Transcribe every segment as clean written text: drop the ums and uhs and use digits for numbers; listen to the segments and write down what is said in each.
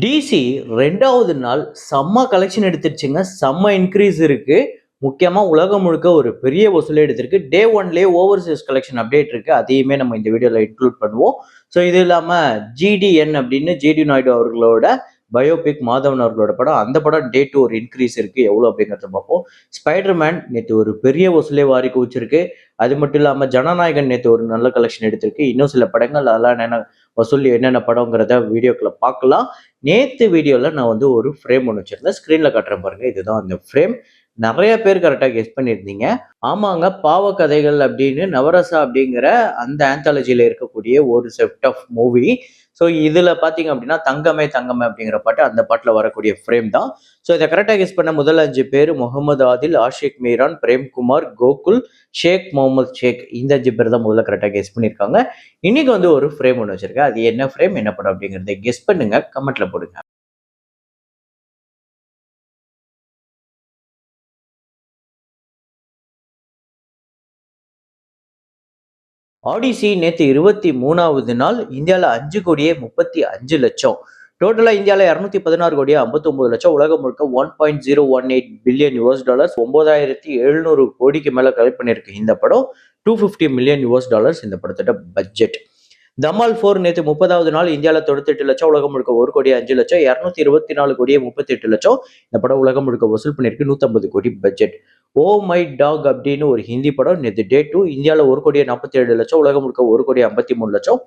DC 2வது நாள் செம்ம கலெக்ஷன் எடுத்துருச்சுங்க. செம்ம இன்க்ரீஸ் இருக்கு. முக்கியமா உலகம் முழுக்க ஒரு பெரிய வசூலே எடுத்திருக்கு. டே 1லயே ஓவர்சீஸ் கலெக்ஷன் அப்டேட் இருக்கு. அதையுமே நம்ம இந்த வீடியோல இன்க்ளூட் பண்ணுவோம். ஸோ இது இல்லாம ஜிடிஎன் அப்படின்னு ஜிடி நாயுடு அவர்களோட பயோபிக் மாதவன் அவர்களோட படம். அந்த படம் டே 2 ஒரு இன்க்ரீஸ் இருக்கு. எவ்வளோ அப்படிங்கிறத பார்ப்போம். ஸ்பைடர்மேன் நேத்து ஒரு பெரிய வசூலே வாரி குவிச்சிருக்கு. அது மட்டும் இல்லாம ஜனநாயகன் நேத்து ஒரு நல்ல கலெக்ஷன் எடுத்திருக்கு. இன்னும் சில படங்கள் அதெல்லாம் என்னென்ன வசூல் என்னென்ன படங்கிறத வீடியோக்குள்ள பார்க்கலாம். நேத்து வீடியோல நான் வந்து ஒரு ஃப்ரேம் ஒன்று வச்சிருந்தேன். ஸ்க்ரீன்ல காட்டுறேன் பாருங்க. இதுதான் அந்த ஃப்ரேம். நெறைய பேர் கரெக்ட்டா கெஸ் பண்ணியிருந்தீங்க. ஆமாங்க, பாவக்கதைகள் அப்படின்னு நவரசா அப்படிங்கிற அந்த ஆந்தாலஜில இருக்கக்கூடிய ஒரு செட் ஆஃப் மூவி. ஸோ இதுல பார்த்தீங்க அப்படின்னா, தங்கமே தங்கமே அப்படிங்கிற பாட்டு அந்த பாட்டுல வரக்கூடிய ஃப்ரேம் தான். ஸோ இத கரெக்ட்டா கெஸ் பண்ண முதல் 5 பேரு முகமது ஆதில், ஆஷிக் மீரான், பிரேம்குமார், கோகுல், ஷேக் முகமது ஷேக். இந்த 5 பேர் தான் முதல்ல கரெக்ட்டா கெஸ் பண்ணியிருக்காங்க. இன்னைக்கு வந்து ஒரு ஃப்ரேம் ஒன்று வச்சிருக்கேன். அது என்ன ஃப்ரேம், என்ன படம் அப்படிங்கிறத கெஸ் பண்ணுங்க. கமெண்ட்ல போடுங்க. ஆடிசி நேத்து 23வது நாள் இந்தியால 5,35,00,000. டோட்டலா இந்தியால 216,59,00,000. உலகம் முழுக்க $1.018 பில்லியன் டாலர்ஸ், 9,700 கோடிக்கு மேல கலெக்ட் பண்ணிருக்கு இந்த படம். $250 மில்லியன் இந்த படத்தோட பட்ஜெட். தமால் 4 நேத்து 30வது நாள் இந்தியால 98,00,000. உலகம் முழுக்க 1,05,00,000. 224,38,00,000. இந்த படம் உலகம் முழுக்க வசூல் பண்ணிருக்கு. 150 கோடி பட்ஜெட். ஓ மை டாக் அப்படின்னு ஒரு ஹிந்தி படம் நேத்து டே 2 இந்தியால 1,47,00,000. உலகம் முழுக்க 1,53,00,000.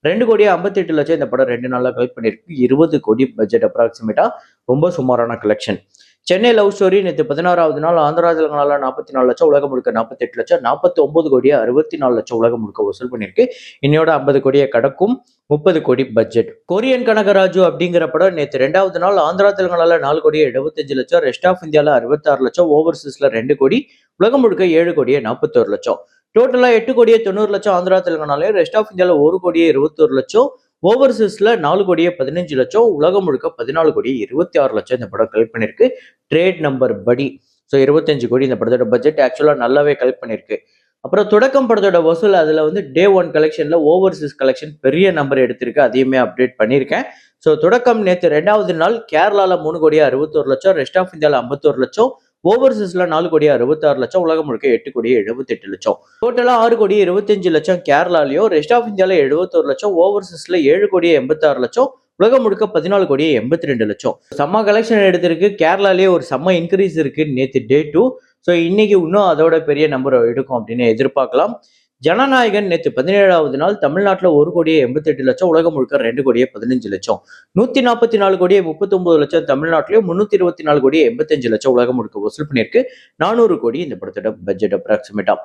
2,58,00,000. இந்த படம் 2 நாள்ல கலெக்ட் பண்ணிருக்கு. 20 கோடி பட்ஜெட் அப்ராக்சிமேட்டா. ரொம்ப சுமாரான கலெக்ஷன். சென்னை லவ் ஸ்டோரி நேற்று 16வது நாள் ஆந்திரா தெலுங்கானால 44,00,000. உலகம் முழுக்க 48,00,000. 49,64,00,000. உலகம் முழுக்க வசூல் பண்ணிருக்கு. இன்னையோட 50 கோடியை கடக்கும். 30 கோடி பட்ஜெட். கொரியன் கனகராஜு அப்படிங்கிற படம் நேற்று 2வது நாள் ஆந்திரா தெலுங்கானால 4,75,00,000. ரெஸ்ட் ஆஃப் இந்தியால 66,00,000. ஓவர்சீஸ்ல 2 கோடி. உலகம் முழுக்க 7,41,00,000. டோட்டலா 8,90,00,000 ஆந்திரா தெலுங்கானாலையும், ரெஸ்ட் ஆஃப் இந்தியால 1,21,00,000. ஓவர்சீஸ்ல 4,15,00,000. உலகம் முழுக்க 14,26,00,000 இந்த படம் கலெக்ட் பண்ணிருக்கு. ட்ரேட் நம்பர் படி. ஸோ 25 கோடி இந்த படத்தோட பட்ஜெட் ஆக்சுவலா நல்லாவே கலெக்ட் பண்ணிருக்கு. அப்புறம் தொடக்கம் படத்தோட வசூல் அதுல வந்து டே 1 கலெக்ஷன்ல ஓவர்சீஸ் கலெக்ஷன் பெரிய நம்பர் எடுத்திருக்கு. அதையுமே அப்டேட் பண்ணியிருக்கேன். ஸோ தொடக்கம் நேற்று 2வது நாள் கேரளால 3,61,00,000. ரெஸ்ட் ஆஃப் இந்தியால 51,00,000. ஓவர்சீஸ்ல 4,66,00,000. உலகம் முழுக்க 8,78,00,000. டோட்டலா 6,25,00,000 கேரளாலையும், ரெஸ்ட் ஆஃப் இந்தியால 71,00,000. ஓவர்சீஸ்ல 7,86,00,000. உலகம் முழுக்க 14,82,00,000. செம்ம கலெக்ஷன் எடுத்திருக்கு. கேரளாலேயே ஒரு செம்ம இன்க்ரீஸ் இருக்கு நேத்து டே 2. ஸோ இன்னைக்கு இன்னும் அதோட பெரிய நம்பர் எடுக்கும் அப்படின்னு எதிர்பார்க்கலாம். ஜனநாயகன் நேற்று 17வது நாள் தமிழ்நாட்டில் 1,88,00,000. உலகம் முழுக்க 2,15,00,000. 144,39,00,000 தமிழ்நாட்டிலையும், 324,85,00,000 உலகம் முழுக்க வசூல் பண்ணியிருக்கு. 400 கோடி இந்த படத்தோட budget அப்ராக்சிமேட்டா.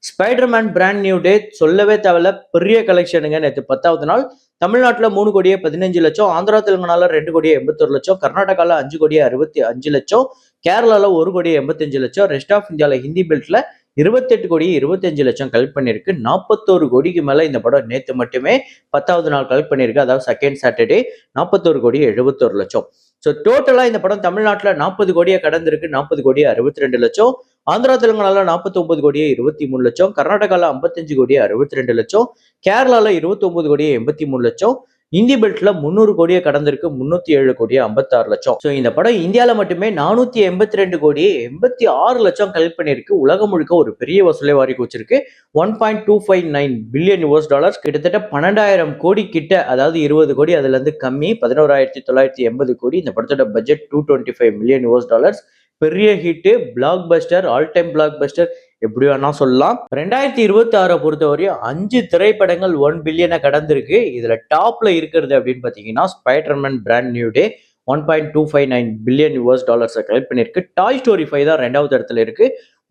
Spiderman brand new day சொல்லவே தேவையில்ல, பெரிய கலெக்ஷனுங்க. நேற்று 10வது நாள் தமிழ்நாட்டில் 3,15,00,000. ஆந்திரா தெலுங்கானால 2,81,00,000. கர்நாடகாவில் 5,65,00,000. கேரளால 1,85,00,000. ரெஸ்ட் ஆஃப் இந்தியாவில் ஹிந்தி பெல்ட்ல 28,25,00,000 கலெக்ட் பண்ணிருக்கு. 41 கோடிக்கு மேல இந்த படம் நேத்து மட்டுமே 10வது நாள் கலெக்ட் பண்ணிருக்கு. அதாவது செகண்ட் சாட்டர்டே 41,71,00,000. ஸோ டோட்டலா இந்த படம் தமிழ்நாட்டில் 40 கோடியை கடந்திருக்கு. 40 கோடி 62,00,000. ஆந்திரா தெலுங்கானால 49 கோடியே 23,00,000. கர்நாடகால 55 கோடியே 62,00,000. கேரளால 29 கோடியே 83,00,000. இந்தி பெல்ட்ல 300 கோடியை கடந்திருக்கு. 307 கோடியே 56,00,000. ஸோ இந்த படம் இந்தியால மட்டுமே 482 கோடியே 86,00,000 கலெக்ட் பண்ணிருக்கு. உலகம் முழுக்க ஒரு பெரிய வசூலை வாரி குவிச்சிருக்கு. $1.259 பில்லியன் டாலர்ஸ், கிட்டத்தட்ட 12,000 கோடி கிட்ட. அதாவது 20 கோடி அதுல இருந்து கம்மி. 11,980 கோடி. இந்த படத்தோட பட்ஜெட் $225 மில்லியன் டாலர்ஸ். பெரிய hit, black Bastar, all time black Bastar எப்படி வேணா சொல்லலாம். 2026 பொறுத்தவரையும் 5 திரைப்படங்கள் 1 பில்லியனை கடந்திருக்கு. இதுல டாப்ல இருக்கிறது அப்படின்னு பாத்தீங்கன்னா Spiderman brand new day 1.259 billion dollars collect பண்ணிருக்கு. டாய் ஸ்டோரி 5 தான் 2வது இடத்துல இருக்கு.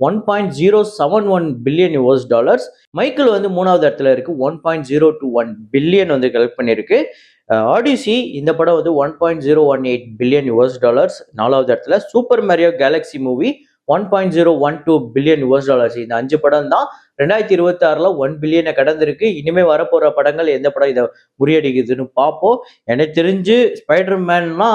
1.071 பில்லியன் டாலர்ஸ். மைக்கேல் வந்து 3வது இடத்துல இருக்கு. 1.021 பில்லியன் வந்து கலெக்ட் பண்ணிருக்கு. ஆடிசி இந்த படம் வந்து 1.018 பில்லியன் டாலர்ஸ் 4வது இடத்துல. Super Mario Galaxy movie $1.012 billion. இந்த 5 படம் தான் 2026ல 1 பில்லியனை கடந்திருக்கு. இனிமே வரப்போற படங்கள் எந்த படம் இதை முறியடிக்குதுன்னு பார்ப்போம். எனக்கு தெரிஞ்சு ஸ்பைடர் மேன்னா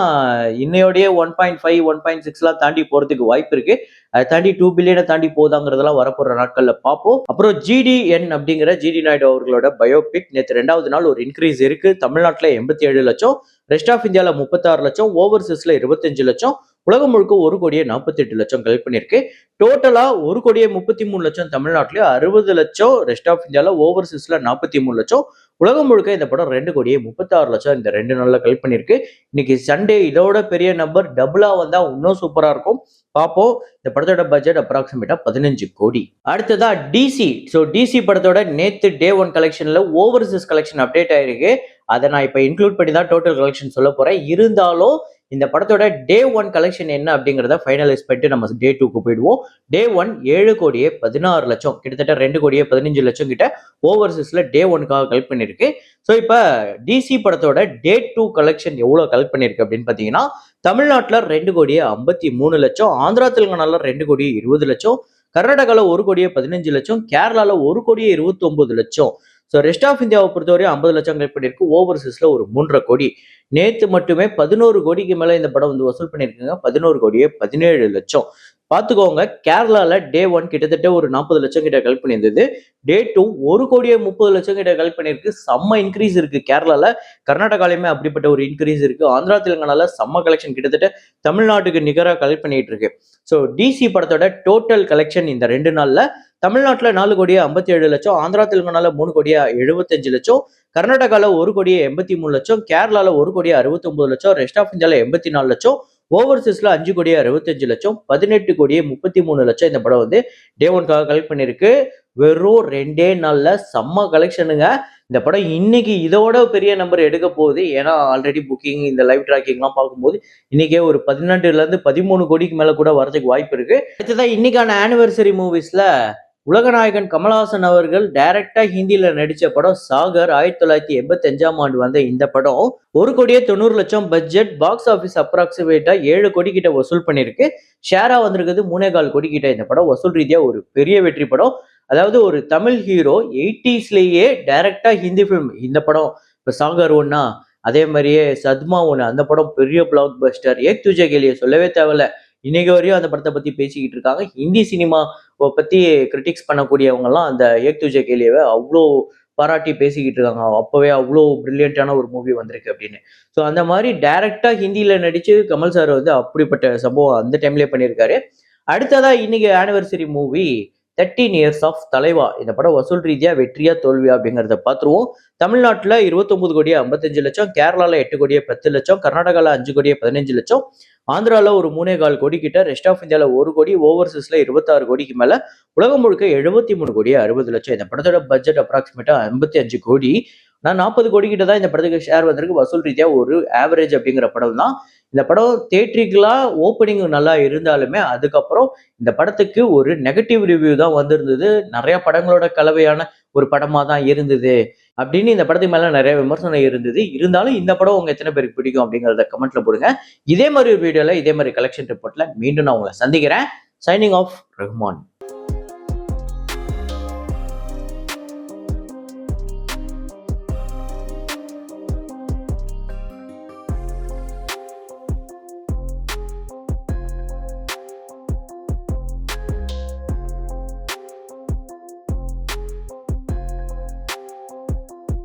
இன்னையோடய 1.5 1.6 தாண்டி போறதுக்கு வாய்ப்பு இருக்கு. அதை தாண்டி 2 பில்லியனை தாண்டி போதாங்கிறதெல்லாம் வரப்போற நாட்கள்ல பார்ப்போம். அப்புறம் GDN அப்படிங்கிற ஜிடி நாயுடு அவர்களோட பயோபிக் நேற்று 2வது நாள் ஒரு இன்க்ரீஸ் இருக்கு. தமிழ்நாட்டுல 87 லட்சம், ரெஸ்ட் ஆஃப் இந்தியாவில் 36 லட்சம், ஓவர்சீஸ்ல 25 லட்சம், உலகம் முழுக்க 1,48,00,000 கலெக்ட் பண்ணிருக்கு. டோட்டலா 1,33,00,000 தமிழ்நாட்டிலேயே, 60 லட்சம் ரெஸ்ட் ஆஃப் இந்தியாவில், ஓவர்சீஸ்ல 43 லட்சம், உலகம் முழுக்க இந்த படம் 2,36,00,000 இந்த 2 நாள்ல கலெக்ட் பண்ணிருக்கு. இன்னைக்கு சண்டே இதோட பெரிய நம்பர் டபுளா வந்தா இன்னும் சூப்பரா இருக்கும். பார்ப்போம். இந்த படத்தோட பட்ஜெட் அப்ராக்சிமேட்டா 15 கோடி. அடுத்ததா டிசி. டிசி படத்தோட நேத்து டே 1 கலெக்ஷன்ல ஓவர்சீஸ் கலெக்ஷன் அப்டேட் ஆயிருக்கு. அதை நான் இப்ப இன்க்ளூட் பண்ணி தான் டோட்டல் கலெக்ஷன் சொல்ல போறேன். இருந்தாலும் இந்த படத்தோட டே 1 கலெக்ஷன் என்ன அப்படிங்கிறத ஃபைனலைஸ் பண்ணிட்டு நம்ம டே 2க்கு போயிடுவோம். டே 1 7,16,00,000, கிட்டத்தட்ட 2,15,00,000 கிட்ட ஓவர்சீஸ்ல டே 1க்காக கலெக்ட் பண்ணிருக்கு. இப்ப டிசி படத்தோட டே 2 கலெக்ஷன் எவ்வளவு கலெக்ட் பண்ணிருக்கு அப்படின்னு பாத்தீங்கன்னா, தமிழ்நாட்டுல 2,53,00,000, ஆந்திரா தெலுங்கானால 2,20,00,000, கர்நாடகால 1,15,00,000, கேரளால 1,29,00,000. ரெஸ்ட் ஆஃப் இந்தியாவை பொறுத்தவரை 50 லட்சம் கலெக்ட் பண்ணிருக்கு. ஓவர்சீஸ்ல ஒரு 3.5 கோடி. நேத்து மட்டுமே 11 கோடிக்கு மேல இந்த படம் வசூல் பண்ணிருக்குங்க. 11,17,00,000. பாத்துக்கோங்க. கேரளால டே 1 கிட்டத்தட்ட ஒரு 40 லட்சம் கிட்ட கலெக்ட் பண்ணியிருந்தது. டே 2 1,30,00,000 கிட்ட கலெக்ட் பண்ணிருக்கு. செம்ம இன்க்ரீஸ் இருக்கு கேரளால. கர்நாடகாலையுமே அப்படிப்பட்ட ஒரு இன்க்ரீஸ் இருக்கு. ஆந்திரா தெலுங்கானால செம்ம கலெக்ஷன், கிட்டத்தட்ட தமிழ்நாட்டுக்கு நிகரா கலெக்ட் பண்ணிட்டு இருக்கு. டிசி படத்தோட டோட்டல் கலெக்ஷன் இந்த 2 நாள்ல தமிழ்நாட்டுல 4,57,00,000, ஆந்திரா தெலுங்கானால 3,75,00,000, கர்நாடகால 1,83,00,000, கேரளால 1,69,00,000, ரெஸ்ட் ஆஃப் இந்தியால 84 லட்சம், ஓவர்சீஸ்ல 5,65,00,000, 18,33,00,000 இந்த படம் டே 1க்காக கலெக்ட் பண்ணிருக்கு. வெறும் 2 நாள்ல செம்ம கலெக்ஷனுங்க. இந்த படம் இன்னைக்கு இதோட பெரிய நம்பர் எடுக்க போகுது. ஏன்னா ஆல்ரெடி புக்கிங், இந்த லைவ் டிராக்கிங்லாம் பார்க்கும்போது இன்னைக்கே ஒரு 12ல இருந்து 13 கோடிக்கு மேல கூட வரதுக்கு வாய்ப்பு இருக்கு. அடுத்ததான் இன்னைக்கான ஆனிவர்சரி மூவிஸ்ல உலகநாயகன் கமல்ஹாசன் அவர்கள் டைரக்டா ஹிந்தியில நடிச்ச படம் சாகர். 1985ஆம் ஆண்டு வந்த இந்த படம் 1,90,00,000 பட்ஜெட், பாக்ஸ் ஆபீஸ் அப்ராக்சிமேட்டா 7 கோடி கிட்ட வசூல் பண்ணிருக்கு. ஷேரா வந்திருக்குது 3,4 கோடி கிட்ட. இந்த படம் வசூல் ரீதியா ஒரு பெரிய வெற்றி படம். அதாவது ஒரு தமிழ் ஹீரோ 80ஸ்லயே டைரக்டா ஹிந்தி ஃபிலிம், இந்த படம் இப்ப சாகர் ஒன்னா, அதே மாதிரியே சத்மா ஒண்ணு, அந்த படம் பெரிய பிளாக் பஸ்டர். ஏக் துஜே கே லியே சொல்லவே தேவையில்ல. இன்னைக்கு வரையும் அந்த படத்தை பத்தி பேசிக்கிட்டு இருக்காங்க. ஹிந்தி சினிமா பத்தி கிரிட்டிக்ஸ் பண்ணக்கூடியவங்க எல்லாம் அந்த ஏக் துஜே கே லியேவை அவ்வளோ பாராட்டி பேசிக்கிட்டு இருக்காங்க. அப்பவே அவ்வளோ பிரில்லியண்டான ஒரு மூவி வந்திருக்கு அப்படின்னு. அந்த மாதிரி டைரக்டா ஹிந்தியில நடிச்சு கமல் சார் அப்படிப்பட்ட சம்பவம் அந்த டைம்லயே பண்ணியிருக்காரு. அடுத்ததா இன்னைக்கு ஆனிவர்சரி மூவி 13 இயர்ஸ் ஆஃப் தலைவா. இந்த படம் வசூல் ரீதியா வெற்றியா தோல்வியா அப்படிங்கிறத பார்த்துருவோம். தமிழ்நாட்டுல 29,55,00,000, கேரளால 8,10,00,000, கர்நாடகால 5,15,00,000, ஆந்திரால ஒரு 3,4 கோடி கிட்ட, ரெஸ்ட் ஆஃப் இந்தியால 1 கோடி, ஓவர்சீஸ்ல 26 கோடிக்கு மேல, உலகம் முழுக்க 73,60,00,000. இந்த படத்தோட பட்ஜெட் அப்ராக்சிமேட்டா 55 கோடி. நான் 40 கோடி கிட்ட தான் இந்த படத்துக்கு ஷேர் வந்திருக்கு. வசூல் ரீதியா ஒரு ஆவரேஜ் அப்படிங்கிற படம் தான். இந்த படம் தியேட்ரிக்கலா ஓப்பனிங் நல்லா இருந்தாலுமே அதுக்கப்புறம் இந்த படத்துக்கு ஒரு நெகட்டிவ் ரிவ்யூ தான் வந்திருந்தது. நிறைய படங்களோட கலவையான ஒரு படமா தான் இருந்தது அப்படின்னு இந்த படத்துக்கு மேல நிறைய விமர்சனம் இருந்தது. இருந்தாலும் இந்த படம் உங்க எத்தனை பேருக்கு பிடிக்கும் அப்படிங்கிறத கமெண்ட்ல போடுங்க. இதே மாதிரி ஒரு வீடியோல இதே மாதிரி கலெக்ஷன் ரிப்போர்ட்ல மீண்டும் நான் உங்களை சந்திக்கிறேன். Signing off Rahman.